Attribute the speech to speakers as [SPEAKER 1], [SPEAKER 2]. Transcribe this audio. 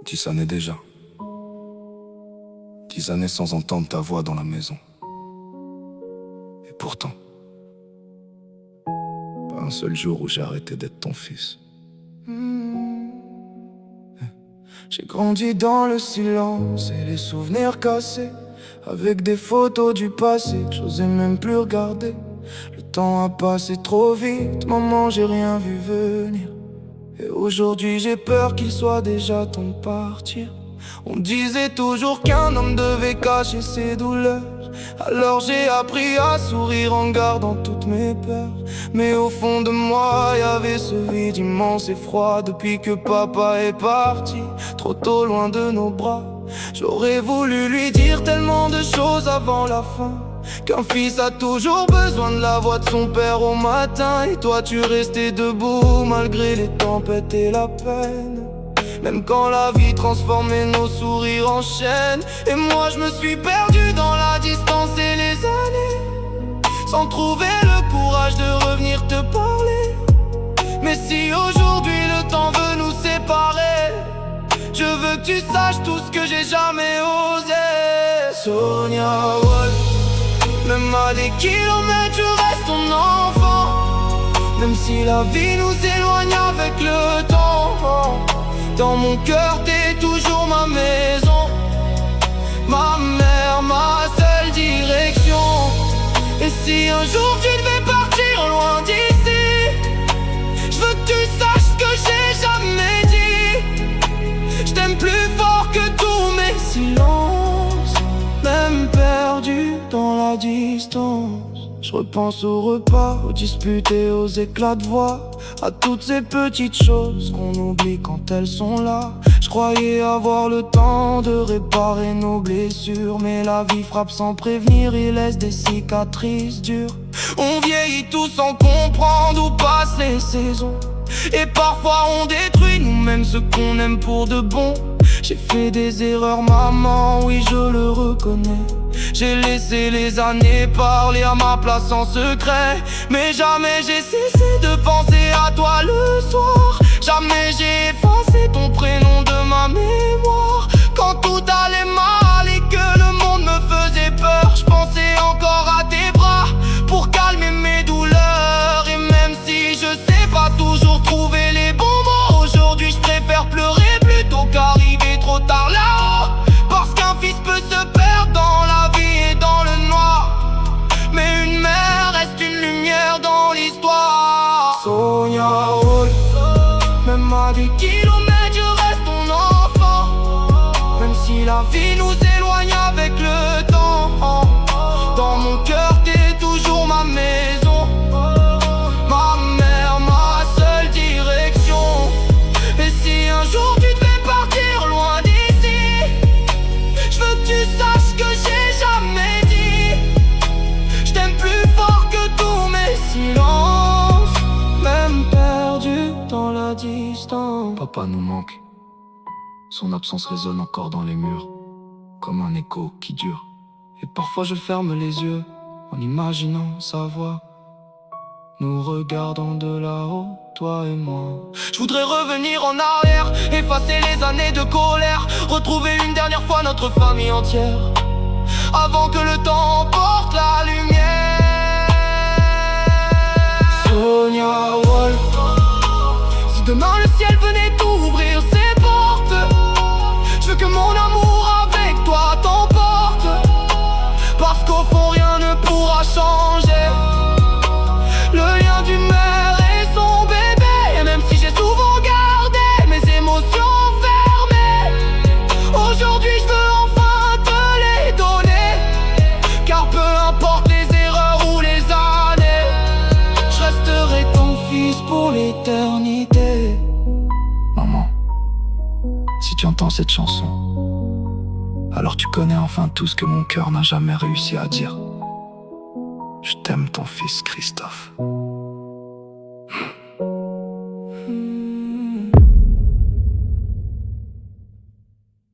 [SPEAKER 1] 10 années déjà. 10 années sans entendre ta voix dans la maison. Et pourtant, pas un seul jour où j'ai arrêté d'être ton fils.
[SPEAKER 2] J'ai grandi dans le silence et les souvenirs cassés, avec des photos du passé que j'osais même plus regarder. Le temps a passé trop vite, maman, j'ai rien vu venir. Et aujourd'hui j'ai peur qu'il soit déjà temps de partir. On disait toujours qu'un homme devait cacher ses douleurs. Alors j'ai appris à sourire en gardant toutes mes peurs. Mais au fond de moi, y avait ce vide immense et froid. Depuis que papa est parti, trop tôt loin de nos bras. J'aurais voulu lui dire tellement de choses avant la fin, qu'un fils a toujours besoin de la voix de son père au matin. Et toi tu restais debout malgré les tempêtes et la peine, même quand la vie transformait nos sourires en chaînes. Et moi je me suis perdu dans la distance et les années, sans trouver le courage de revenir te parler. Mais si aujourd'hui le temps veut nous séparer, je veux que tu saches tout ce que j'ai jamais osé. Sonia Wolf, même à des kilomètres je reste ton enfant. Même si la vie nous éloigne avec le temps, dans mon cœur t'es toujours ma maison, ma mère, ma seule direction. Et si un jour tu devais partir loin d'ici, je veux que tu saches ce que j'ai jamais dit. Je t'aime plus fort que tous mes silences, même perdu dans la distance. Je repense aux repas, aux disputes et aux éclats de voix, à toutes ces petites choses qu'on oublie quand elles sont là. Je croyais avoir le temps de réparer nos blessures, mais la vie frappe sans prévenir et laisse des cicatrices dures. On vieillit tous sans comprendre où passent les saisons, et parfois on détruit nous-mêmes ce qu'on aime pour de bon. J'ai fait des erreurs maman, oui je le reconnais. J'ai laissé les années parler à ma place en secret, mais jamais j'ai cessé de penser à toi le soir. Jamais j'ai effacé ton prénom de ma mémoire. Quand tout allait mal et que le monde me faisait peur, je pensais encore à tes bras pour calmer mes douleurs. Et même si je sais pas toujours trouver les bons mots, aujourd'hui je préfère pleurer plutôt qu'arriver trop tard là-haut. Parce qu'un fils peut se perdre dans la vie et dans le noir, mais une mère reste une lumière dans l'histoire. Sonia Wolf, même à des kilomètres je reste ton enfant. Même si la vie nous éloigne avec le temps, dans mon cœur t'es toujours ma maison, ma mère, ma seule direction. Et si un jour tu devais partir loin d'ici, je veux que tu saches ce que j'ai jamais dit. Je t'aime plus fort que tous mes silences, même perdu dans la distance.
[SPEAKER 1] Papa nous manque. Son absence résonne encore dans les murs, comme un écho qui dure.
[SPEAKER 2] Et parfois je ferme les yeux en imaginant sa voix, nous regardons de là-haut, toi et moi. Je voudrais revenir en arrière, effacer les années de colère, retrouver une dernière fois notre famille entière, avant que le temps emporte la lumière. Sonia Wolf, si demain le ciel venait d'ouvrir ses portes, je veux que mon amour avec toi t'emporte, parce qu'au fond rien ne pourra changer le lien d'une mère et son bébé. Et même si j'ai souvent gardé mes émotions fermées, aujourd'hui je veux enfin te les donner. Car peu importe les erreurs ou les années, je resterai ton fils pour l'éternité.
[SPEAKER 1] Maman, si tu entends cette chanson, alors tu connais enfin tout ce que mon cœur n'a jamais réussi à dire. Je t'aime ton fils Christophe.